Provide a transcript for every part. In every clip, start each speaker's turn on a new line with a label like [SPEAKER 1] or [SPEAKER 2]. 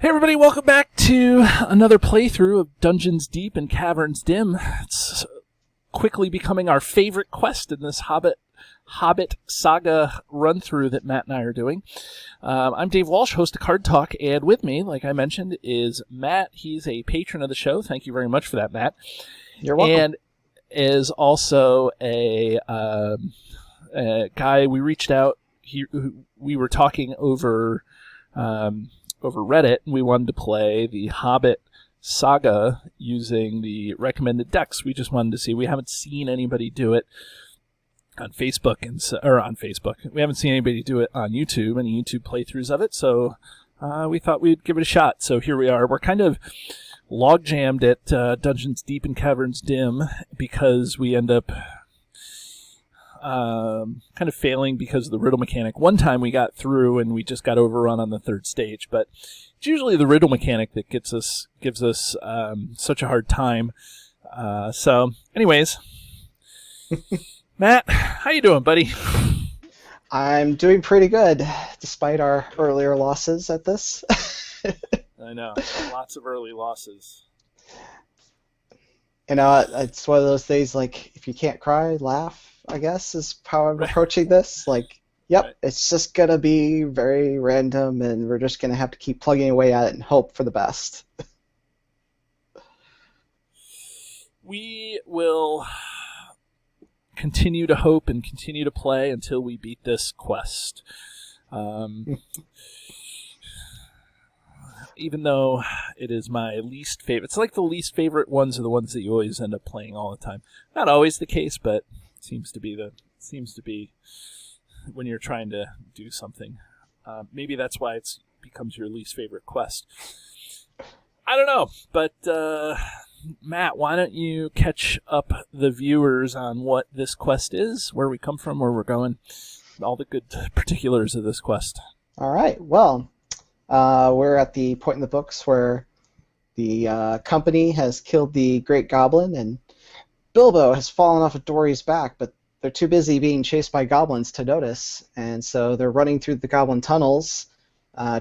[SPEAKER 1] Hey everybody, welcome back to another playthrough of Dungeons Deep and Caverns Dim. It's quickly becoming our favorite quest in this Hobbit saga run-through that Matt and I are doing. I'm Dave Walsh, host of Card Talk, and with me, like I mentioned, is Matt. He's a patron of the show. Thank you very much for that, Matt.
[SPEAKER 2] You're welcome.
[SPEAKER 1] And is also a guy we reached out. We were talking over Reddit, and we wanted to play the Hobbit saga using the recommended decks. We just wanted to see. We haven't seen anybody do it on Facebook, we haven't seen anybody do it on YouTube, any YouTube playthroughs of it, so we thought we'd give it a shot. So here we are. We're kind of log-jammed at Dungeons Deep and Caverns Dim because we end up kind of failing because of the riddle mechanic. One time we got through and we just got overrun on the third stage, but it's usually the riddle mechanic that gives us such a hard time. So anyways, Matt, how you doing, buddy?
[SPEAKER 2] I'm doing pretty good, despite our earlier losses at this.
[SPEAKER 1] I know, lots of early losses.
[SPEAKER 2] You know, it's one of those days, like, if you can't cry, laugh, I guess, is how I'm approaching this. Like, yep, right. It's just going to be very random, and we're just going to have to keep plugging away at it and hope for the best.
[SPEAKER 1] We will continue to hope and continue to play until we beat this quest. Even though it is my least favorite. It's like the least favorite ones are the ones that you always end up playing all the time. Not always the case, but it seems to be when you're trying to do something. Maybe that's why it becomes your least favorite quest. I don't know, but Matt, why don't you catch up the viewers on what this quest is, where we come from, where we're going, all the good particulars of this quest.
[SPEAKER 2] All right, well, we're at the point in the books where the company has killed the Great Goblin, and Bilbo has fallen off of Dory's back, but they're too busy being chased by goblins to notice, and so they're running through the goblin tunnels,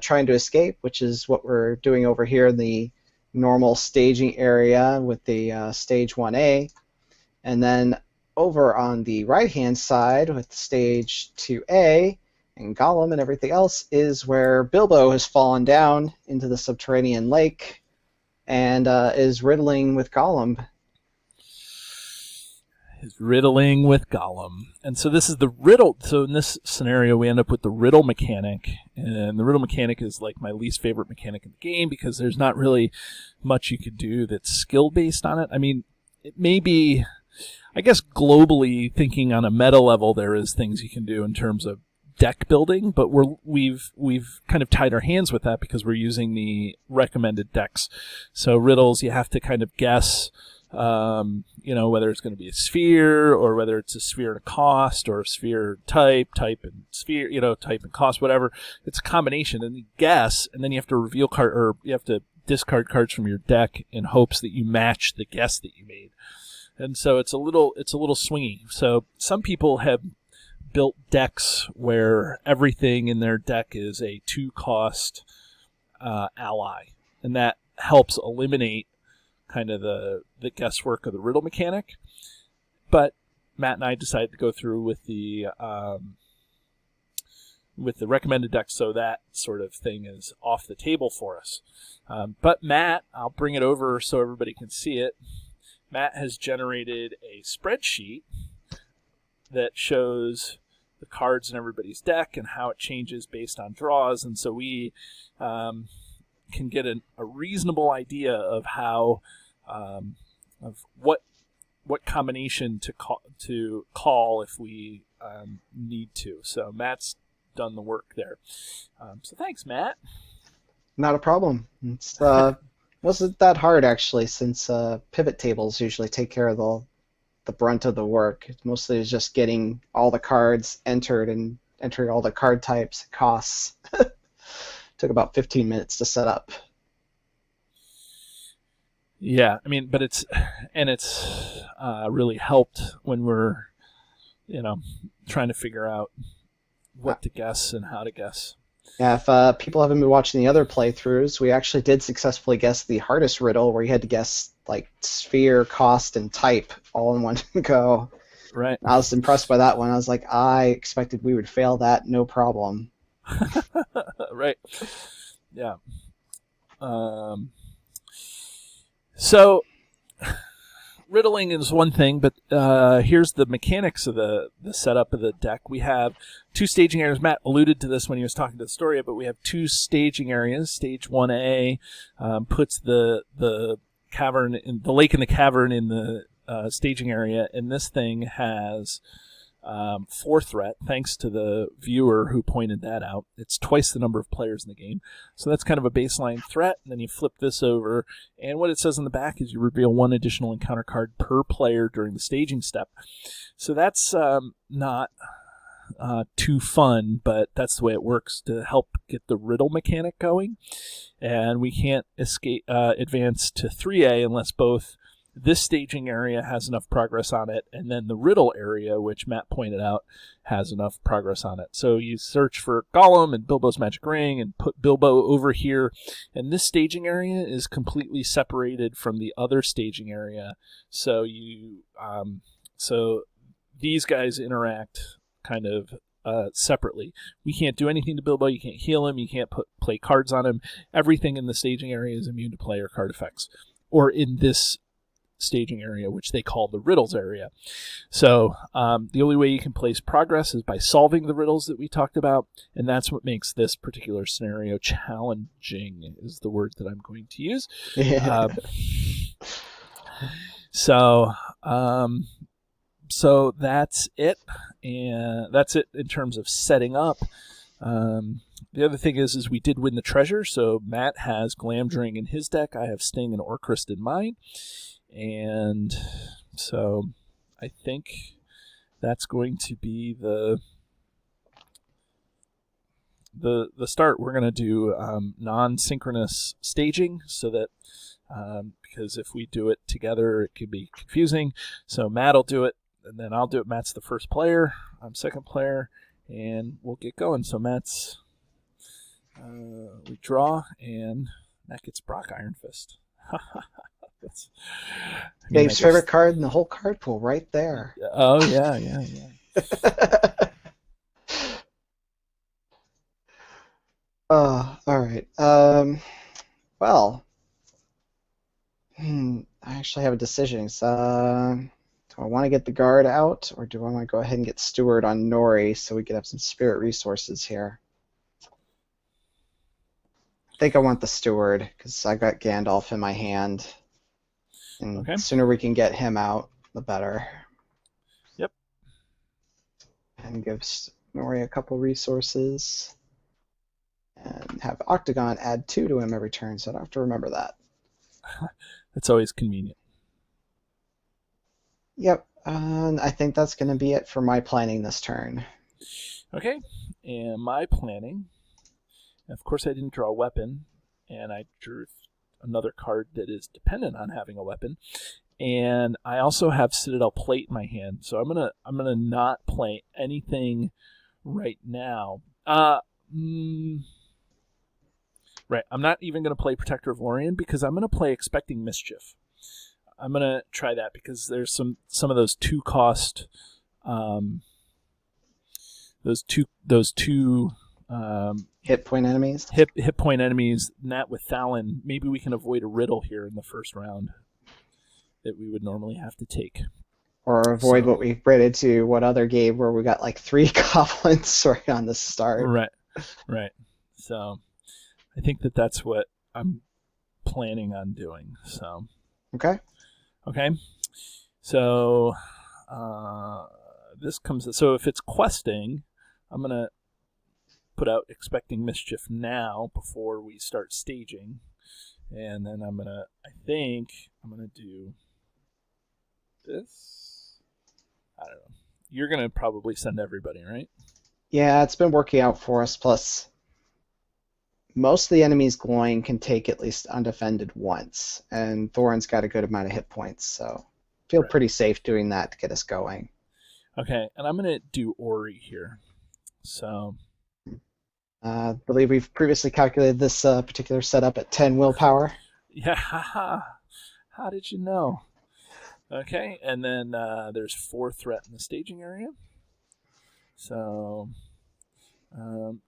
[SPEAKER 2] trying to escape, which is what we're doing over here in the normal staging area with the Stage 1A, and then over on the right-hand side with Stage 2A, and Gollum and everything else is where Bilbo has fallen down into the subterranean lake and is riddling with Gollum.
[SPEAKER 1] Is riddling with Gollum. And so this is the riddle. So in this scenario, we end up with the riddle mechanic. And the riddle mechanic is like my least favorite mechanic in the game because there's not really much you could do that's skill-based on it. I mean, it may be, I guess globally, thinking on a meta level, there is things you can do in terms of deck building, but we've kind of tied our hands with that because we're using the recommended decks. So riddles, you have to kind of guess, whether it's going to be a sphere or whether it's a sphere and a cost or a sphere type and sphere, type and cost, whatever. It's a combination, and you guess, and then you have to reveal you have to discard cards from your deck in hopes that you match the guess that you made. And so it's a little swingy. So some people have built decks where everything in their deck is a 2-cost ally, and that helps eliminate kind of the guesswork of the riddle mechanic. But Matt and I decided to go through with the recommended deck, so that sort of thing is off the table for us. But Matt, I'll bring it over so everybody can see it. Matt has generated a spreadsheet that shows the cards in everybody's deck and how it changes based on draws, and so we can get a reasonable idea of how of what combination to call if we need to. So Matt's done the work there. So thanks, Matt.
[SPEAKER 2] Not a problem. It's wasn't that hard actually, since pivot tables usually take care of the brunt of the work. It mostly is just getting all the cards entered and entering all the card types, costs. Took about 15 minutes to set up.
[SPEAKER 1] Yeah, I mean, but it's really helped when we're, trying to figure out what to guess and how to guess.
[SPEAKER 2] Yeah, if people haven't been watching the other playthroughs, we actually did successfully guess the hardest riddle where you had to guess like sphere, cost, and type all in one go.
[SPEAKER 1] Right.
[SPEAKER 2] I was impressed by that one. I was like, I expected we would fail that, no problem.
[SPEAKER 1] Right. Yeah. Um, so riddling is one thing, but here's the mechanics of the setup of the deck. We have two staging areas. Matt alluded to this when he was talking to the story, but we have two staging areas. Stage 1A puts the cavern in the lake in the cavern in the staging area, and this thing has 4 threat, thanks to the viewer who pointed that out. It's twice the number of players in the game. So that's kind of a baseline threat, and then you flip this over, and what it says in the back is you reveal 1 additional encounter card per player during the staging step. So that's not too fun, but that's the way it works to help get the riddle mechanic going. And we can't advance to 3A unless both this staging area has enough progress on it, and then the riddle area, which Matt pointed out, has enough progress on it. So you search for Gollum and Bilbo's magic ring and put Bilbo over here, and this staging area is completely separated from the other staging area. So so these guys interact kind of separately. We can't do anything to Bilbo. You can't heal him. You can't play cards on him. Everything in the staging area is immune to player card effects, or in this staging area, which they call the riddles area. So the only way you can place progress is by solving the riddles that we talked about, and that's what makes this particular scenario challenging, is the word that I'm going to use.
[SPEAKER 2] Yeah.
[SPEAKER 1] So that's it, and that's it in terms of setting up. The other thing is we did win the treasure, so Matt has Glamdring in his deck. I have Sting and Orcrist in mine. And so I think that's going to be the start. We're going to do non-synchronous staging so that because if we do it together, it could be confusing. So Matt will do it, and then I'll do it. Matt's the first player. I'm second player, and we'll get going. So Matt's we draw, and Matt gets Brock Iron Fist.
[SPEAKER 2] Dave's favorite card in the whole card pool, right there.
[SPEAKER 1] Oh yeah.
[SPEAKER 2] Oh, all right. Well, I actually have a decision. So, do I want to get the guard out, or do I want to go ahead and get Steward on Nori so we can have some spirit resources here? I think I want the Steward because I got Gandalf in my hand. And
[SPEAKER 1] okay.
[SPEAKER 2] The sooner we can get him out, the better.
[SPEAKER 1] Yep.
[SPEAKER 2] And give Nori a couple resources. And have Octagon add 2 to him every turn, so I don't have to remember that.
[SPEAKER 1] That's always convenient.
[SPEAKER 2] Yep. And I think that's going to be it for my planning this turn.
[SPEAKER 1] Okay. And my planning, of course I didn't draw a weapon, and I drew another card that is dependent on having a weapon, and I also have Citadel Plate in my hand, so I'm gonna not play anything right now. Right, I'm not even gonna play Protector of Lorien because I'm gonna play Expecting Mischief. I'm gonna try that because there's some of those 2 cost, those two.
[SPEAKER 2] Hit point enemies?
[SPEAKER 1] Hit point enemies, Nat with Thalon. Maybe we can avoid a riddle here in the first round that we would normally have to take.
[SPEAKER 2] Or avoid what we ran into what other game where we got like 3 goblins right on the start.
[SPEAKER 1] Right. So I think that's what I'm planning on doing. So
[SPEAKER 2] Okay.
[SPEAKER 1] So this comes. So if it's questing, I'm gonna put out Expecting Mischief now before we start staging, and then I think I'm gonna do this. I don't know. You're gonna probably send everybody, right?
[SPEAKER 2] Yeah, it's been working out for us. Plus, most of the enemies glowing can take at least undefended once, and Thorin's got a good amount of hit points, so feel pretty safe doing that to get us going.
[SPEAKER 1] Okay, and I'm gonna do Ori here. So
[SPEAKER 2] I believe we've previously calculated this particular setup at 10 willpower.
[SPEAKER 1] Yeah, haha. How did you know? Okay, and then there's 4 threat in the staging area. So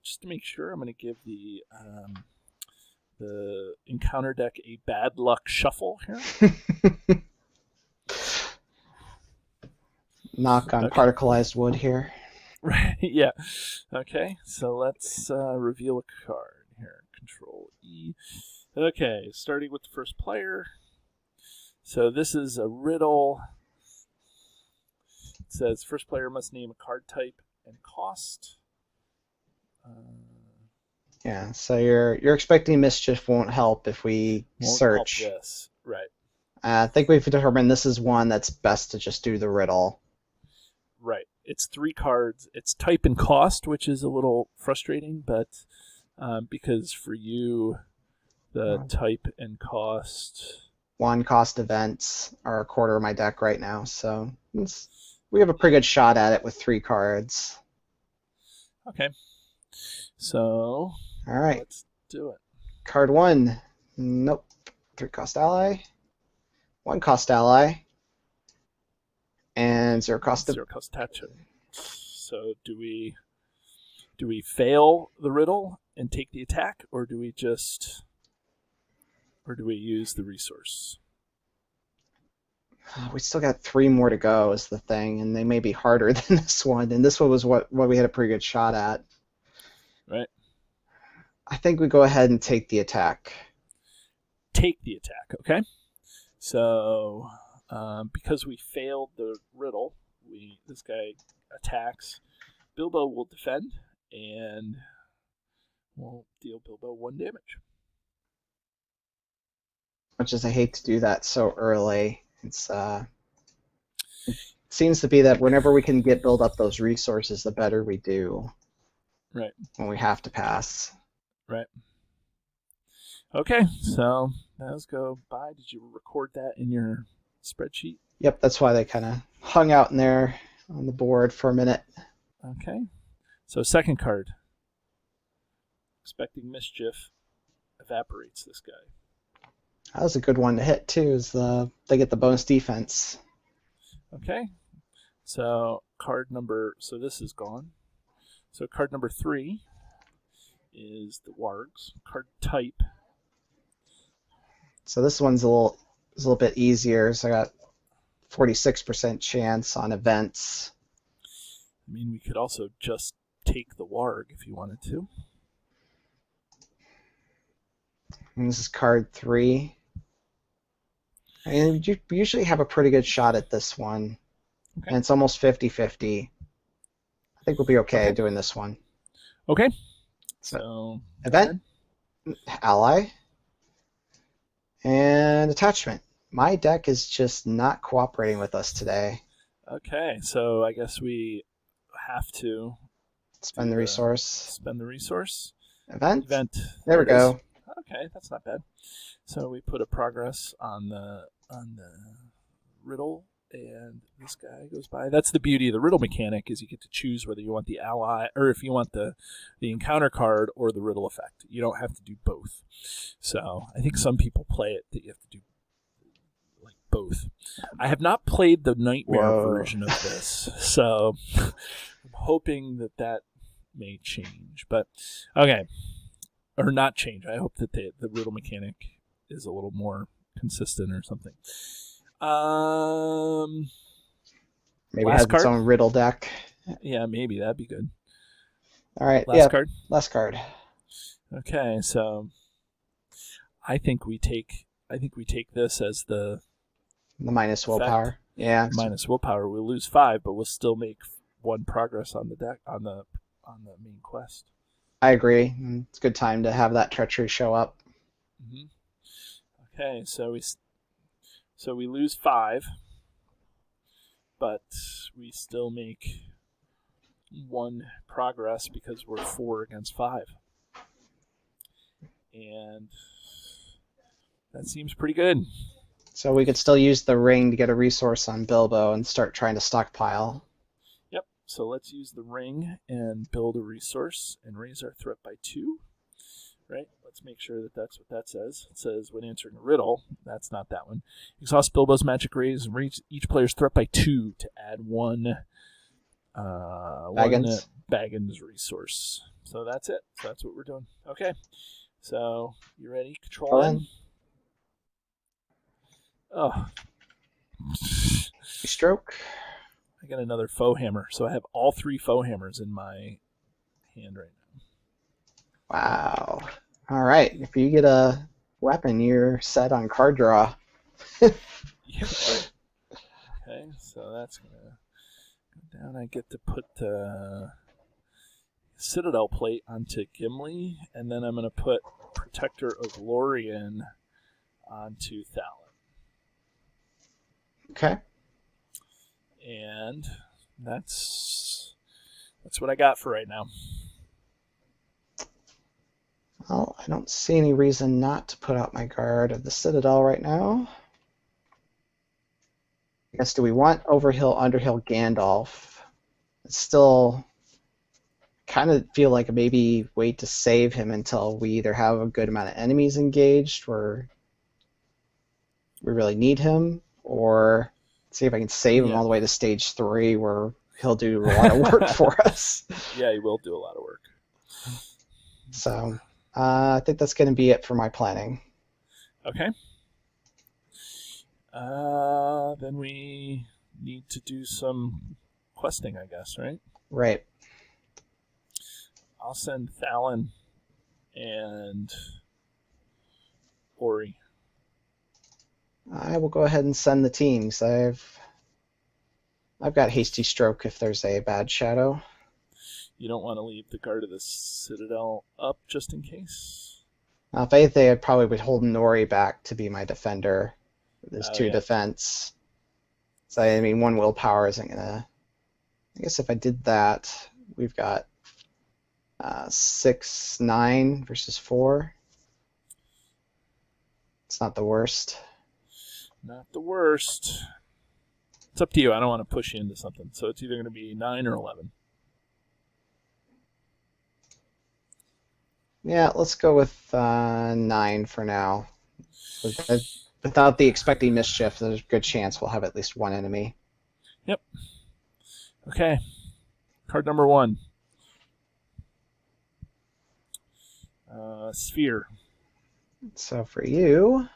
[SPEAKER 1] just to make sure, I'm going to give the encounter deck a bad luck shuffle here.
[SPEAKER 2] Knock on
[SPEAKER 1] Okay.
[SPEAKER 2] particleized wood here.
[SPEAKER 1] Right, yeah. Okay, so let's reveal a card here. Control E. Okay, starting with the first player. So this is a riddle. It says first player must name a card type and cost.
[SPEAKER 2] Yeah, so you're expecting mischief won't help if we
[SPEAKER 1] Won't
[SPEAKER 2] search.
[SPEAKER 1] help this. Right.
[SPEAKER 2] I think we've determined this is one that's best to just do the riddle.
[SPEAKER 1] Right. It's 3 cards. It's type and cost, which is a little frustrating, but because for you, the type and cost.
[SPEAKER 2] 1 cost events are a quarter of my deck right now, so we have a pretty good shot at it with 3 cards.
[SPEAKER 1] Okay. So.
[SPEAKER 2] All right.
[SPEAKER 1] Let's do it.
[SPEAKER 2] Card 1. Nope. 3 cost ally. 1 cost ally. And 0 cost.
[SPEAKER 1] 0 cost attach. So do we fail the riddle and take the attack, or do we use the resource?
[SPEAKER 2] We still got 3 more to go is the thing, and they may be harder than this one. And this one was what we had a pretty good shot at.
[SPEAKER 1] Right.
[SPEAKER 2] I think we go ahead and take the attack.
[SPEAKER 1] Take the attack, okay? So, because we failed the riddle, this guy attacks. Bilbo will defend, and we'll deal Bilbo 1 damage.
[SPEAKER 2] Much as I hate to do that so early, it seems to be that whenever we can build up those resources, the better we do.
[SPEAKER 1] Right.
[SPEAKER 2] When we have to pass.
[SPEAKER 1] Right. Okay, so those go by. Did you record that in your spreadsheet?
[SPEAKER 2] Yep, that's why they kind of hung out in there on the board for a minute.
[SPEAKER 1] Okay. So second card. Expecting mischief evaporates this guy.
[SPEAKER 2] That was a good one to hit too. They get the bonus defense.
[SPEAKER 1] Okay. So so this is gone. So card number 3 is the wargs. Card type.
[SPEAKER 2] So this one's a little bit easier. So I got 46% chance on events.
[SPEAKER 1] I mean, we could also just take the warg if you wanted to.
[SPEAKER 2] And this is card 3. And you usually have a pretty good shot at this one. Okay. And it's almost 50-50. I think we'll be okay doing this one.
[SPEAKER 1] Okay. So
[SPEAKER 2] event, ally, and attachment. My deck is just not cooperating with us today.
[SPEAKER 1] Okay, so I guess we have to
[SPEAKER 2] spend the resource.
[SPEAKER 1] Spend the resource.
[SPEAKER 2] Event.
[SPEAKER 1] There
[SPEAKER 2] we go.
[SPEAKER 1] Okay, that's not bad. So we put a progress on the riddle, and this guy goes by. That's the beauty of the riddle mechanic, is you get to choose whether you want the ally, or if you want the encounter card or the riddle effect. You don't have to do both. So I think some people play it that you have to do like both. I have not played the nightmare version of this, so I'm hoping that may change. But okay, or not change. I hope that the riddle mechanic is a little more consistent or something.
[SPEAKER 2] Maybe it has its own riddle deck.
[SPEAKER 1] Yeah, maybe that'd be good.
[SPEAKER 2] All right.
[SPEAKER 1] Last card.
[SPEAKER 2] Last card.
[SPEAKER 1] Okay, so I think we take this as the
[SPEAKER 2] minus willpower. Yeah.
[SPEAKER 1] Minus willpower. We'll lose 5, but we'll still make 1 progress on the deck on the main quest.
[SPEAKER 2] I agree. It's a good time to have that treachery show up.
[SPEAKER 1] Mm-hmm. Okay, so we lose 5, but we still make 1 progress because we're 4 against 5. And that seems pretty good.
[SPEAKER 2] So we could still use the ring to get a resource on Bilbo and start trying to stockpile.
[SPEAKER 1] Yep. So let's use the ring and build a resource and raise our threat by 2. Right? Let's make sure that that's what that says. It says when answering a riddle. That's not that one. Exhaust Bilbo's magic raise and raise each player's threat by 2 to add one Baggins resource. So that's it. So that's what we're doing. Okay. So you ready? Control N. Oh.
[SPEAKER 2] Stroke.
[SPEAKER 1] I got another foe hammer. So I have all 3 foe hammers in my hand right now.
[SPEAKER 2] Wow. All right. If you get a weapon, you're set on card draw.
[SPEAKER 1] Yeah, right. Okay, so that's going to go down. I get to put the Citadel plate onto Gimli, and then I'm going to put Protector of Lorien onto Thalon.
[SPEAKER 2] Okay.
[SPEAKER 1] And that's what I got for right now.
[SPEAKER 2] Well, I don't see any reason not to put out my guard of the Citadel right now. I guess, do we want Overhill, Underhill, Gandalf? It's still kind of feel like maybe wait to save him until we either have a good amount of enemies engaged where we really need him, or see if I can save him all the way to stage 3 where he'll do a lot of work for us.
[SPEAKER 1] Yeah, he will do a lot of work.
[SPEAKER 2] So I think that's going to be it for my planning.
[SPEAKER 1] Okay. Then we need to do some questing, I guess, right?
[SPEAKER 2] Right.
[SPEAKER 1] I'll send Thalon and Ori.
[SPEAKER 2] I will go ahead and send the teams. I've got Hasty Stroke if there's a bad shadow.
[SPEAKER 1] You don't want to leave the guard of the Citadel up just in case?
[SPEAKER 2] If anything, I probably would hold Nori back to be my defender. There's 2 defense. So, I mean, 1 willpower isn't going to... I guess if I did that, we've got 6, 9 versus 4. It's not the worst.
[SPEAKER 1] Not the worst. It's up to you. I don't want to push you into something. So it's either going to be 9 or 11.
[SPEAKER 2] Yeah, let's go with 9 for now. Without the expecting mischief, there's a good chance we'll have at least 1 enemy.
[SPEAKER 1] Yep. Okay. Card number 1. Sphere.
[SPEAKER 2] So for you,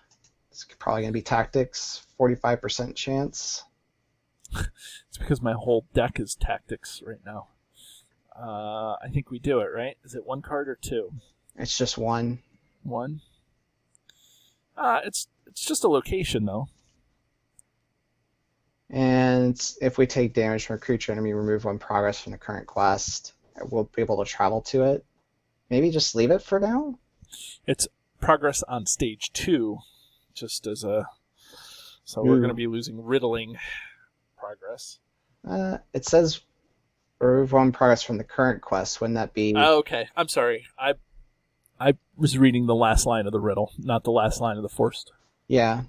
[SPEAKER 2] it's probably going to be tactics, 45% chance.
[SPEAKER 1] It's because my whole deck is tactics right now. I think we do it, right? Is it 1 card or 2?
[SPEAKER 2] It's just 1.
[SPEAKER 1] 1? It's just a location, though.
[SPEAKER 2] And if we take damage from a creature enemy, remove 1 progress from the current quest, we'll be able to travel to it. Maybe just leave it for now?
[SPEAKER 1] It's progress on stage 2, just as a... So we're going to be losing riddling progress.
[SPEAKER 2] It says remove 1 progress from the current quest. Wouldn't that be...
[SPEAKER 1] Oh, okay. I'm sorry. I was reading the last line of the riddle, not the last line of the forced.
[SPEAKER 2] Yeah.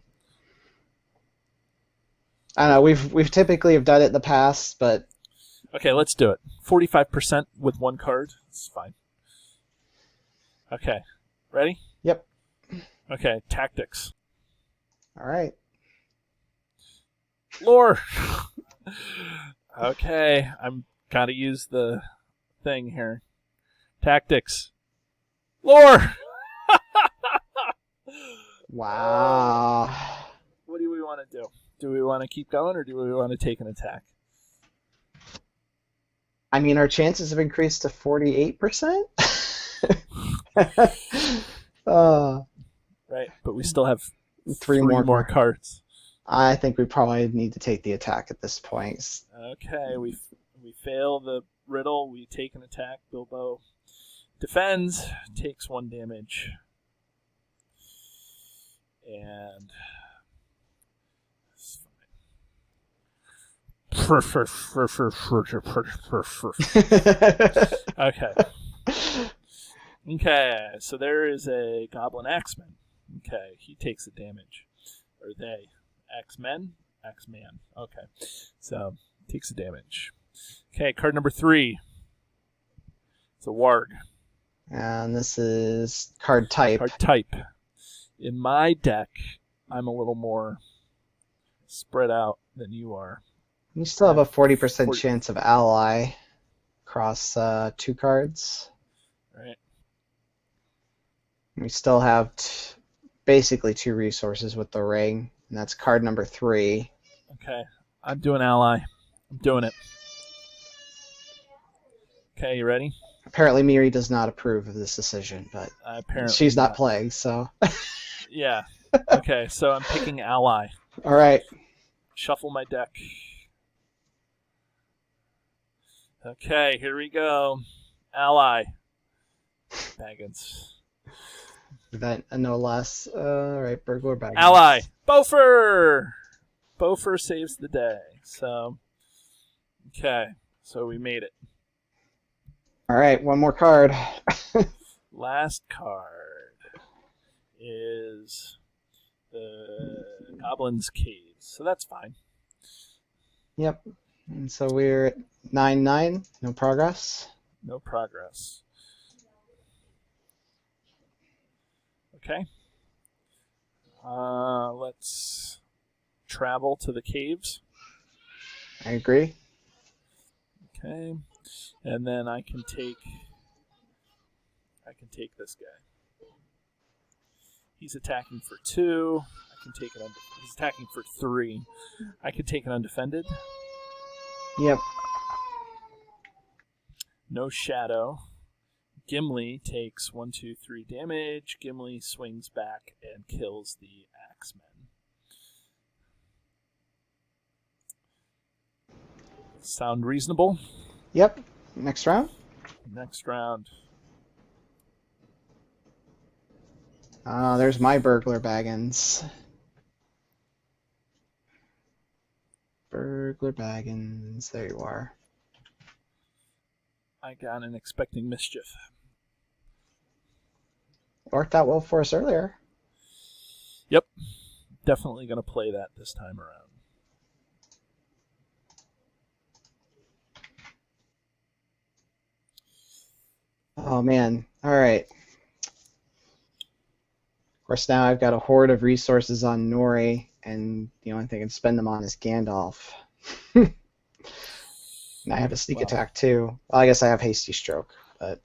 [SPEAKER 2] I don't know. We've typically have done it in the past, but...
[SPEAKER 1] Okay, let's do it. 45% with 1 card. It's fine. Okay. Ready?
[SPEAKER 2] Yep.
[SPEAKER 1] Okay, tactics.
[SPEAKER 2] All right.
[SPEAKER 1] Lore! Okay, I'm gotta use the thing here. Tactics. Lore!
[SPEAKER 2] Wow.
[SPEAKER 1] What do we want to do? Do we want to keep going, or do we want to take an attack?
[SPEAKER 2] I mean, our chances have increased to 48%?
[SPEAKER 1] Right, but we still have
[SPEAKER 2] 3 more
[SPEAKER 1] cards.
[SPEAKER 2] I think we probably need to take the attack at this point.
[SPEAKER 1] Okay, we fail the riddle. We take an attack. Bilbo defends, takes 1 damage. And... Okay. Okay, so there is a Goblin Axeman. Okay, he takes a damage. Or they. Axemen? Axeman. Okay. So, takes a damage. Okay, card number 3. It's a Warg.
[SPEAKER 2] And this is card type.
[SPEAKER 1] Card type. In my deck, I'm a little more spread out than you are.
[SPEAKER 2] You still have a 40%
[SPEAKER 1] 40.
[SPEAKER 2] chance of ally across 2 cards.
[SPEAKER 1] Right.
[SPEAKER 2] We still have basically 2 resources with the ring, and that's card number 3.
[SPEAKER 1] Okay, I'm doing ally. I'm doing it. Okay, you ready?
[SPEAKER 2] Apparently Miri does not approve of this decision, but
[SPEAKER 1] Apparently
[SPEAKER 2] she's not playing, so...
[SPEAKER 1] Yeah. Okay, so I'm picking ally.
[SPEAKER 2] All right.
[SPEAKER 1] Shuffle my deck. Okay, here we go. Ally. Baggins.
[SPEAKER 2] Event no less. All right, burglar Baggins.
[SPEAKER 1] Ally. Bofer! Bofer saves the day. So, okay. So we made it.
[SPEAKER 2] All right, one more card.
[SPEAKER 1] Last card is the Goblin's Caves. So that's fine.
[SPEAKER 2] Yep. And so we're at 9-9. No progress.
[SPEAKER 1] No progress. Okay. Let's travel to the caves.
[SPEAKER 2] I agree.
[SPEAKER 1] Okay. And then I can take this guy. He's attacking for 2. I can take it he's attacking for 3. I can take it undefended.
[SPEAKER 2] Yep.
[SPEAKER 1] No shadow. Gimli takes 1, 2, 3 damage. Gimli swings back and kills the Axemen. Sound reasonable?
[SPEAKER 2] Yep. Next round.
[SPEAKER 1] Next round.
[SPEAKER 2] There's my burglar Baggins. Burglar Baggins. There you are.
[SPEAKER 1] I got an expecting mischief.
[SPEAKER 2] Worked out well for us earlier.
[SPEAKER 1] Yep. Definitely going to play that this time around.
[SPEAKER 2] Oh, man. All right. Of course, now I've got a horde of resources on Nori, and the only thing I can spend them on is Gandalf. And I have a sneak attack, too. Well, I guess I have Hasty Stroke, but...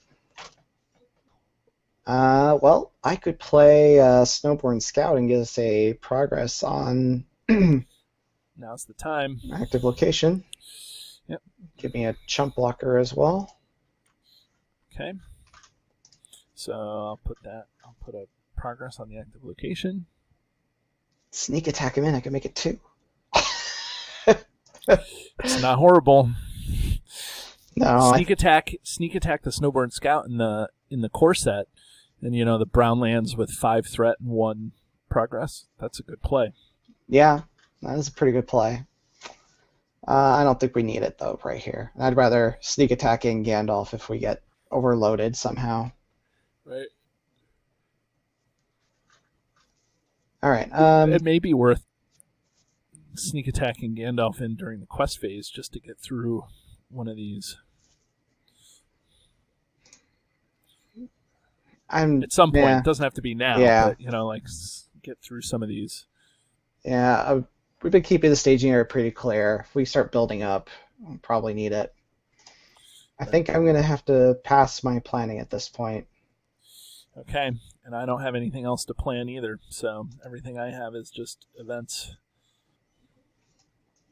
[SPEAKER 2] well, I could play Snowborn Scout and get us a progress on...
[SPEAKER 1] Now's the time.
[SPEAKER 2] Active location.
[SPEAKER 1] Yep.
[SPEAKER 2] Give me a chump blocker as well.
[SPEAKER 1] Okay. So I'll put a progress on the active location.
[SPEAKER 2] Sneak attack him in. I can make it 2.
[SPEAKER 1] It's not horrible.
[SPEAKER 2] No.
[SPEAKER 1] Sneak attack the Snowborn Scout in the core set, and the brown lands with 5 threat and 1 progress. That's a good play.
[SPEAKER 2] Yeah, that is a pretty good play. I don't think we need it though right here. I'd rather sneak attacking Gandalf if we get overloaded somehow.
[SPEAKER 1] Right.
[SPEAKER 2] All right.
[SPEAKER 1] It may be worth sneak attacking Gandalf in during the quest phase just to get through one of these. At some point. It doesn't have to be now.
[SPEAKER 2] Yeah.
[SPEAKER 1] But, get through some of these.
[SPEAKER 2] Yeah, we've been keeping the staging area pretty clear. If we start building up, we'll probably need it. I think I'm going to have to pass my planning at this point.
[SPEAKER 1] Okay, and I don't have anything else to plan either, so everything I have is just events.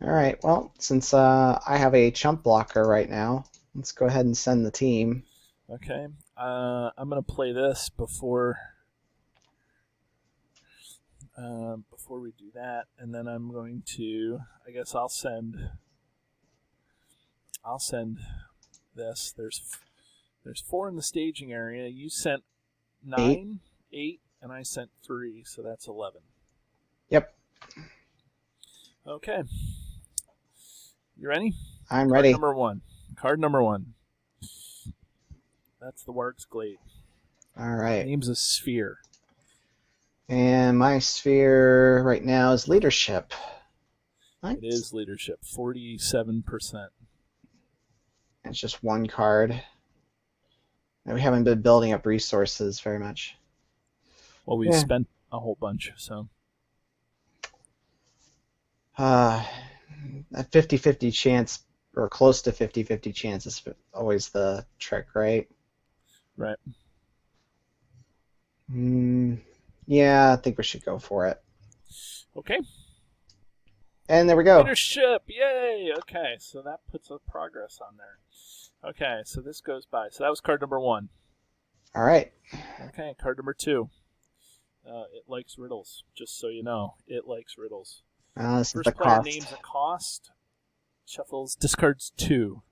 [SPEAKER 2] All right, well, since I have a chump blocker right now, let's go ahead and send the team.
[SPEAKER 1] Okay, I'm going to play this before we do that, and then I'm going to, I guess I'll send this. There's 4 in the staging area. You sent 9, 8, and I sent 3, so that's 11.
[SPEAKER 2] Yep.
[SPEAKER 1] Okay. You ready?
[SPEAKER 2] I'm ready.
[SPEAKER 1] Card number 1. That's the Warg's Glade.
[SPEAKER 2] All right.
[SPEAKER 1] Name's a sphere.
[SPEAKER 2] And my sphere right now is leadership. Nice.
[SPEAKER 1] It is leadership, 47%.
[SPEAKER 2] It's just one card. And we haven't been building up resources very much.
[SPEAKER 1] Well, we've spent a whole bunch, so.
[SPEAKER 2] A 50-50 chance, or close to 50-50 chance is always the trick, right?
[SPEAKER 1] Right.
[SPEAKER 2] Yeah, I think we should go for it.
[SPEAKER 1] Okay.
[SPEAKER 2] And there we go.
[SPEAKER 1] Leadership! Yay! Okay, so that puts a progress on there. Okay, so this goes by. So that was card number 1.
[SPEAKER 2] All right.
[SPEAKER 1] Okay, card number 2. It likes riddles, just so you know. It likes riddles.
[SPEAKER 2] This
[SPEAKER 1] First
[SPEAKER 2] is the
[SPEAKER 1] player
[SPEAKER 2] cost.
[SPEAKER 1] names a cost, shuffles, discards 2.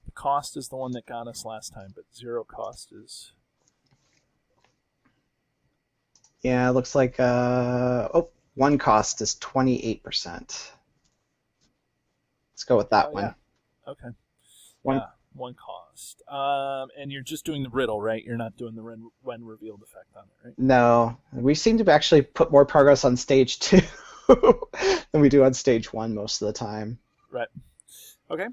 [SPEAKER 1] The cost is the one that got us last time, but 0 cost is...
[SPEAKER 2] Yeah, it looks like 1 cost is 28%. Let's go with that one.
[SPEAKER 1] Yeah. Okay.
[SPEAKER 2] One.
[SPEAKER 1] Yeah, 1 cost. And you're just doing the riddle, right? You're not doing the when revealed effect on it, right?
[SPEAKER 2] No, we seem to actually put more progress on stage 2 than we do on stage 1 most of the time.
[SPEAKER 1] Right. Okay.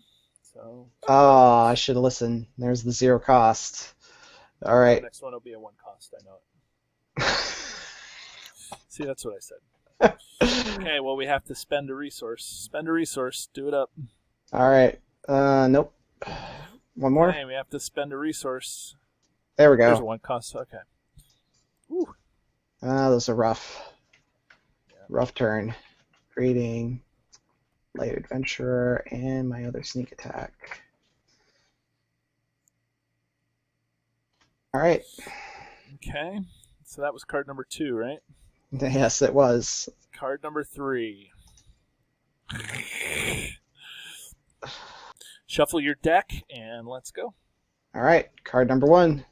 [SPEAKER 1] So.
[SPEAKER 2] Oh, I should have listened. There's the 0 cost. All right.
[SPEAKER 1] The next one will be a 1 cost. I know it. See, that's what I said. Okay, well, we have to spend a resource. Spend a resource. Do it up.
[SPEAKER 2] All right. Nope. One more.
[SPEAKER 1] Okay, we have to spend a resource.
[SPEAKER 2] There we go.
[SPEAKER 1] There's a 1 cost. Okay. Woo.
[SPEAKER 2] Those are rough.
[SPEAKER 1] Yeah.
[SPEAKER 2] Rough turn. Creating Light Adventurer and my other sneak attack. All right.
[SPEAKER 1] Okay. So that was card number 2, right?
[SPEAKER 2] Yes, it was.
[SPEAKER 1] Card number 3. Shuffle your deck and let's go.
[SPEAKER 2] All right. Card number 1.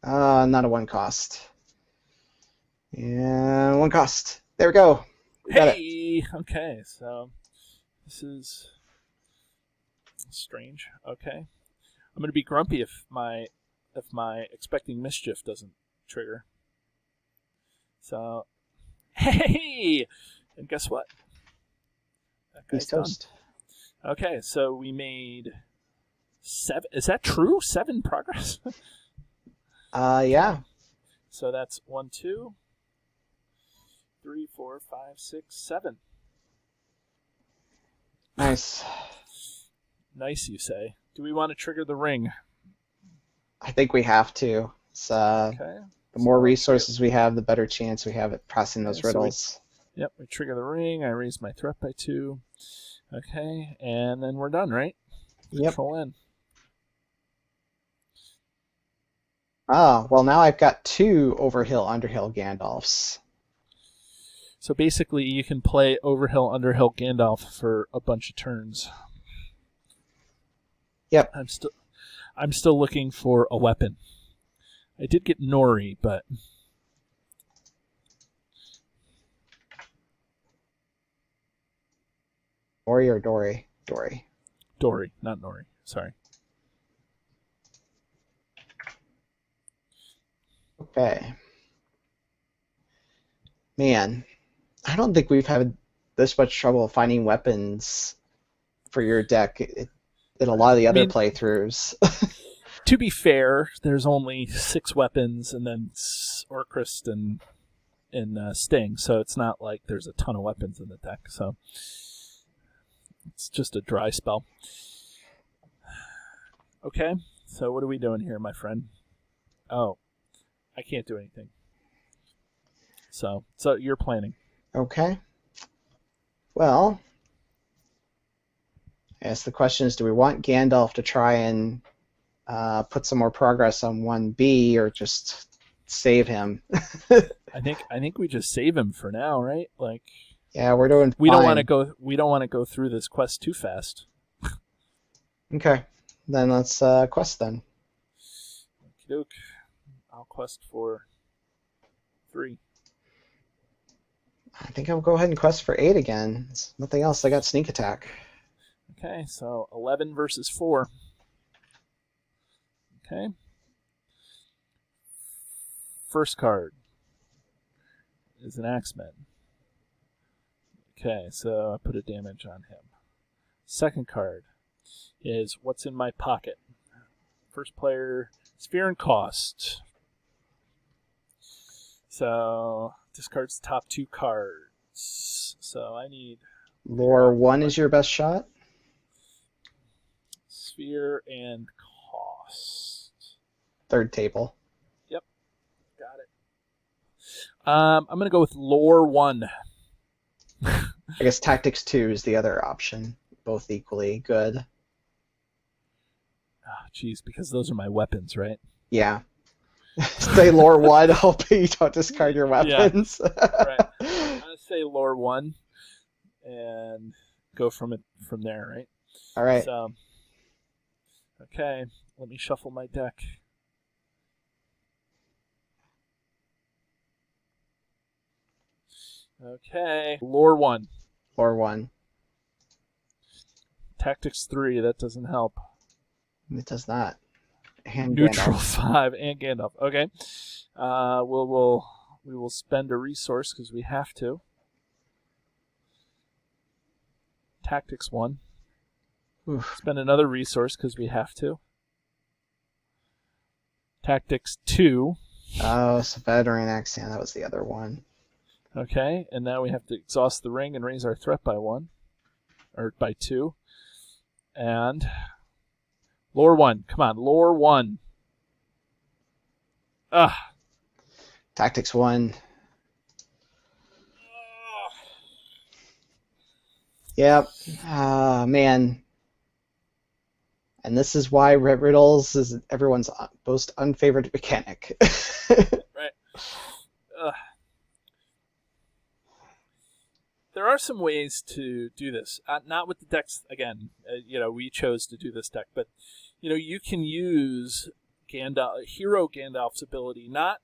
[SPEAKER 2] Not a 1 cost. And 1 cost. There we go. We got it.
[SPEAKER 1] Okay, so this is strange. Okay. I'm going to be grumpy if my expecting mischief doesn't trigger. So, hey! And guess what? That guy's
[SPEAKER 2] He's toast.
[SPEAKER 1] done. Okay, so we made 7. Is that true? 7 progress?
[SPEAKER 2] Yeah.
[SPEAKER 1] So that's 1, 2, 3, 4, 5, 6, 7.
[SPEAKER 2] Nice.
[SPEAKER 1] Nice, you say. Do we want to trigger the ring?
[SPEAKER 2] I think we have to. It's,
[SPEAKER 1] Okay.
[SPEAKER 2] the more resources we have, the better chance we have at passing those
[SPEAKER 1] Okay,
[SPEAKER 2] riddles.
[SPEAKER 1] Yep, we trigger the ring. I raise my threat by 2. Okay, and then we're done, right?
[SPEAKER 2] Yep.
[SPEAKER 1] Control N.
[SPEAKER 2] Well, now I've got 2 Overhill, Underhill Gandalfs.
[SPEAKER 1] So basically, you can play Overhill, Underhill, Gandalf for a bunch of turns.
[SPEAKER 2] Yep.
[SPEAKER 1] I'm still looking for a weapon. I did get Nori, but
[SPEAKER 2] Ori or Dory? Dory.
[SPEAKER 1] Dory, not Nori. Sorry.
[SPEAKER 2] Okay. Man, I don't think we've had this much trouble finding weapons for your deck in a lot of the other playthroughs.
[SPEAKER 1] To be fair, there's only 6 weapons and then Orcrist and Sting, so it's not like there's a ton of weapons in the deck. So it's just a dry spell. Okay, so what are we doing here, my friend? Oh, I can't do anything. So you're planning.
[SPEAKER 2] Okay. Well, I guess the question is, do we want Gandalf to try and put some more progress on 1B, or just save him?
[SPEAKER 1] I think we just save him for now, right? Like,
[SPEAKER 2] yeah, we're doing.
[SPEAKER 1] We
[SPEAKER 2] fine.
[SPEAKER 1] don't want to go through this quest too fast.
[SPEAKER 2] Okay, then let's quest then.
[SPEAKER 1] Okey-doke. I'll quest for 3.
[SPEAKER 2] I think I'll go ahead and quest for 8 again. There's nothing else. I got sneak attack.
[SPEAKER 1] Okay, so 11 versus 4. Okay. First card is an Axeman. Okay, so I put a damage on him. Second card, is what's in my pocket. First player, sphere and cost. So discards the top 2 cards. So I need
[SPEAKER 2] Lore 1 is your best shot.
[SPEAKER 1] sphere and cost.
[SPEAKER 2] Third table.
[SPEAKER 1] Yep, got it. I'm going to go with lore 1.
[SPEAKER 2] I guess tactics 2 is the other option. Both equally good.
[SPEAKER 1] Oh, geez, because those are my weapons, right?
[SPEAKER 2] Yeah. Say lore 1, hoping you don't discard your weapons.
[SPEAKER 1] Yeah. Right. I'm going to say lore 1 and go from there, right?
[SPEAKER 2] All right.
[SPEAKER 1] So, okay, let me shuffle my deck. Okay, lore 1.
[SPEAKER 2] Lore 1.
[SPEAKER 1] Tactics 3, that doesn't help.
[SPEAKER 2] It does not. And
[SPEAKER 1] Neutral
[SPEAKER 2] Gandalf.
[SPEAKER 1] 5 and Gandalf. Okay. We will spend a resource because we have to. Tactics 1.
[SPEAKER 2] Oof.
[SPEAKER 1] Spend another resource because we have to. Tactics 2.
[SPEAKER 2] Oh, it's a veteran accent. That was the other one.
[SPEAKER 1] Okay, and now we have to exhaust the ring and raise our threat by 1. Or by 2. And lore 1. Come on, lore 1.
[SPEAKER 2] Tactics 1. Yep. Ah, man. And this is why riddles is everyone's most unfavored mechanic.
[SPEAKER 1] Right. There are some ways to do this. Not with the decks, again. We chose to do this deck, but you can use Hero Gandalf's ability not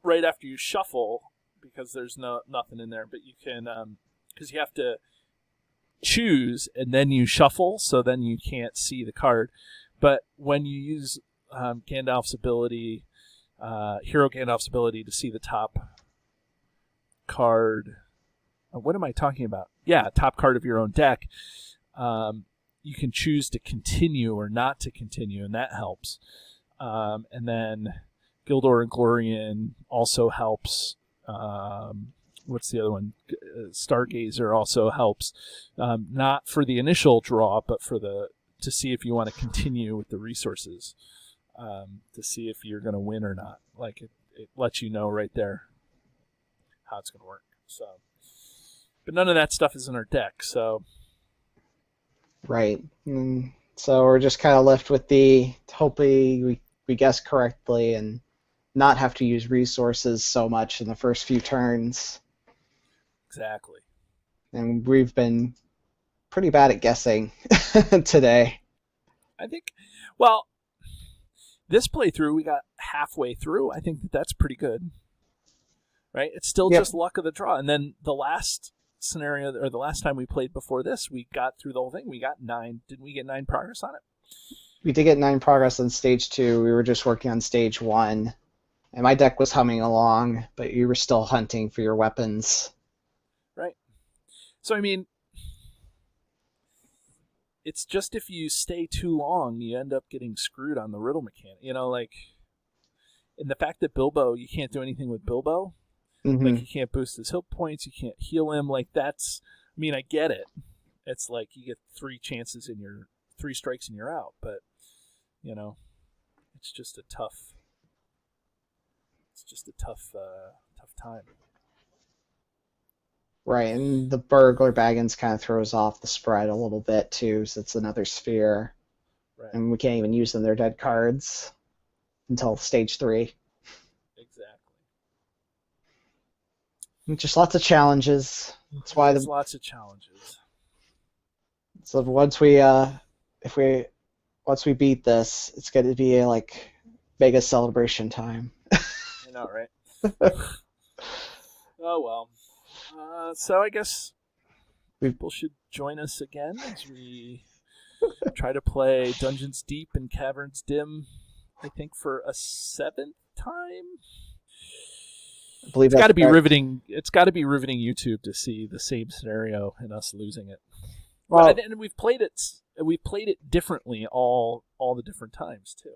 [SPEAKER 1] right after you shuffle because there's nothing in there, but you can because you have to choose and then you shuffle, so then you can't see the card. But when you use Gandalf's ability, Hero Gandalf's ability to see the top card. What am I talking about? Yeah, top card of your own deck. You can choose to continue or not to continue, and that helps. And then Gildor and Glorian also helps. What's the other one? Stargazer also helps. Not for the initial draw, but for to see if you want to continue with the resources. To see if you're going to win or not. Like it lets you know right there how it's going to work. So. But none of that stuff is in our deck, so...
[SPEAKER 2] Right. So we're just kind of left with hopefully we guess correctly and not have to use resources so much in the first few turns.
[SPEAKER 1] Exactly.
[SPEAKER 2] And we've been pretty bad at guessing today.
[SPEAKER 1] I think, well, this playthrough, we got halfway through. I think that's pretty good. Right? It's still just luck of the draw. And then the last scenario, or the last time we played before this, we got through the whole thing. We got 9. Didn't we get 9 progress on it?
[SPEAKER 2] We did get 9 progress on stage 2. We were just working on stage 1. And my deck was humming along, but you were still hunting for your weapons.
[SPEAKER 1] Right. So, I mean, it's just if you stay too long, you end up getting screwed on the riddle mechanic. And the fact that Bilbo, you can't do anything with Bilbo.
[SPEAKER 2] Mm-hmm.
[SPEAKER 1] Like, you can't boost his hit points, you can't heal him. Like, that's... I mean, I get it. It's like you get 3 chances in 3 strikes and you're out. But, it's just a tough... It's just a tough time.
[SPEAKER 2] Right, and the burglar baggins kind of throws off the spread a little bit, too, so it's another sphere.
[SPEAKER 1] Right.
[SPEAKER 2] And we can't even use them, they're dead cards until stage 3. Just lots of challenges. That's why
[SPEAKER 1] There's lots of challenges.
[SPEAKER 2] So once we beat this, it's going to be a mega celebration time.
[SPEAKER 1] I know, right? Oh well. So I guess people should join us again as we try to play Dungeons Deep and Caverns Dim. I think for a 7th time.
[SPEAKER 2] I believe
[SPEAKER 1] it's got to be riveting. It's got to be riveting YouTube to see the same scenario and us losing it.
[SPEAKER 2] Well,
[SPEAKER 1] and we've played it differently all the different times too.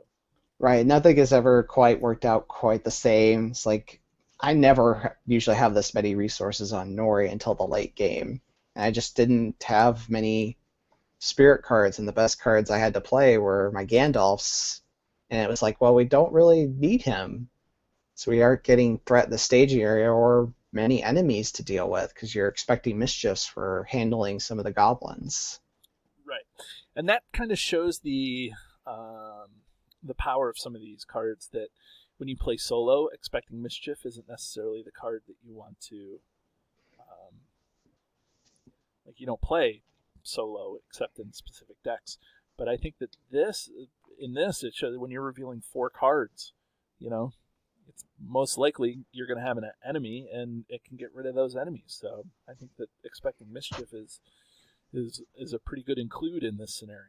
[SPEAKER 2] right, nothing has ever quite worked out quite the same. It's like I never usually have this many resources on Nori until the late game. And I just didn't have many spirit cards, and the best cards I had to play were my Gandalfs. And it was like, well, we don't really need him. So we aren't getting threat in the staging area or many enemies to deal with because you're expecting mischiefs for handling some of the goblins.
[SPEAKER 1] Right, and that kind of shows the power of some of these cards. That when you play solo, expecting mischief isn't necessarily the card that you want to. Like you don't play solo except in specific decks. But I think that it shows when you're revealing 4 cards, it's most likely you're going to have an enemy, and it can get rid of those enemies. So I think that expecting mischief is a pretty good include in this scenario.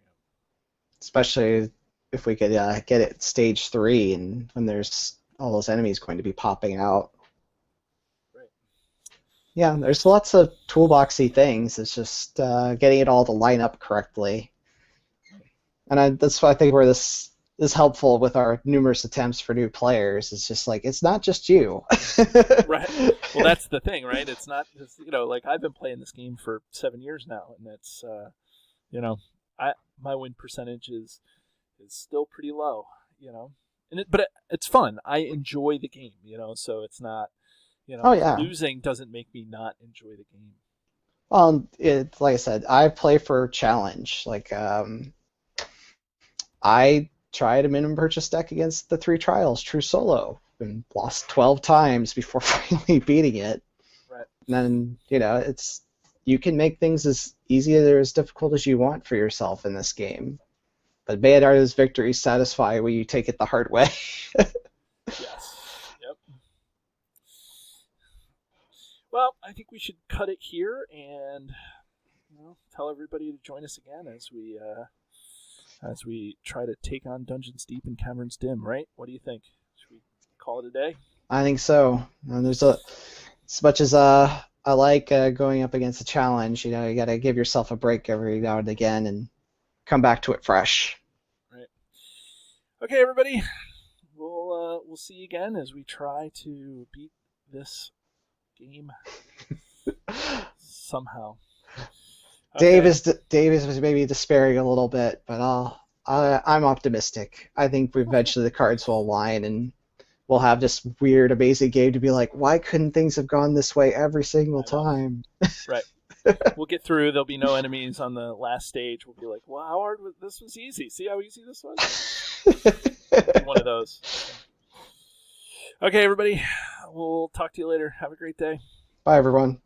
[SPEAKER 2] Especially if we could get it stage 3, and when there's all those enemies going to be popping out.
[SPEAKER 1] Right.
[SPEAKER 2] Yeah, there's lots of toolboxy things. It's just getting it all to line up correctly. And that's why I think where this is helpful with our numerous attempts for new players. It's just like, it's not just you.
[SPEAKER 1] Right. Well, that's the thing, right? It's not, like I've been playing this game for 7 years now, and it's, my win percentage is still pretty low, but it's fun. I enjoy the game, so it's not,
[SPEAKER 2] Oh, yeah.
[SPEAKER 1] losing doesn't make me not enjoy the game.
[SPEAKER 2] Well, like I said, I play for challenge. Like, I tried a minimum purchase deck against the 3 Trials True Solo and lost 12 times before finally beating it.
[SPEAKER 1] Right.
[SPEAKER 2] And then, you can make things as easy or as difficult as you want for yourself in this game. But bad artist victories satisfy when you take it the hard way.
[SPEAKER 1] Yes. Yep. Well, I think we should cut it here and tell everybody to join us again as we try to take on Dungeons Deep and Caverns Dim, right? What do you think? Should we call it a day?
[SPEAKER 2] I think so. And as much as I like going up against a challenge, you got to give yourself a break every now and again and come back to it fresh.
[SPEAKER 1] Right. Okay, everybody. We'll see you again as we try to beat this game somehow. Okay.
[SPEAKER 2] Dave is maybe despairing a little bit, but I'm optimistic. I think eventually the cards will align and we'll have this weird, amazing game to be like, why couldn't things have gone this way every single time?
[SPEAKER 1] Right. We'll get through. There'll be no enemies on the last stage. We'll be like, well, how hard was this? Was easy. See how easy this was? One of those. Okay, everybody. We'll talk to you later. Have a great day.
[SPEAKER 2] Bye, everyone.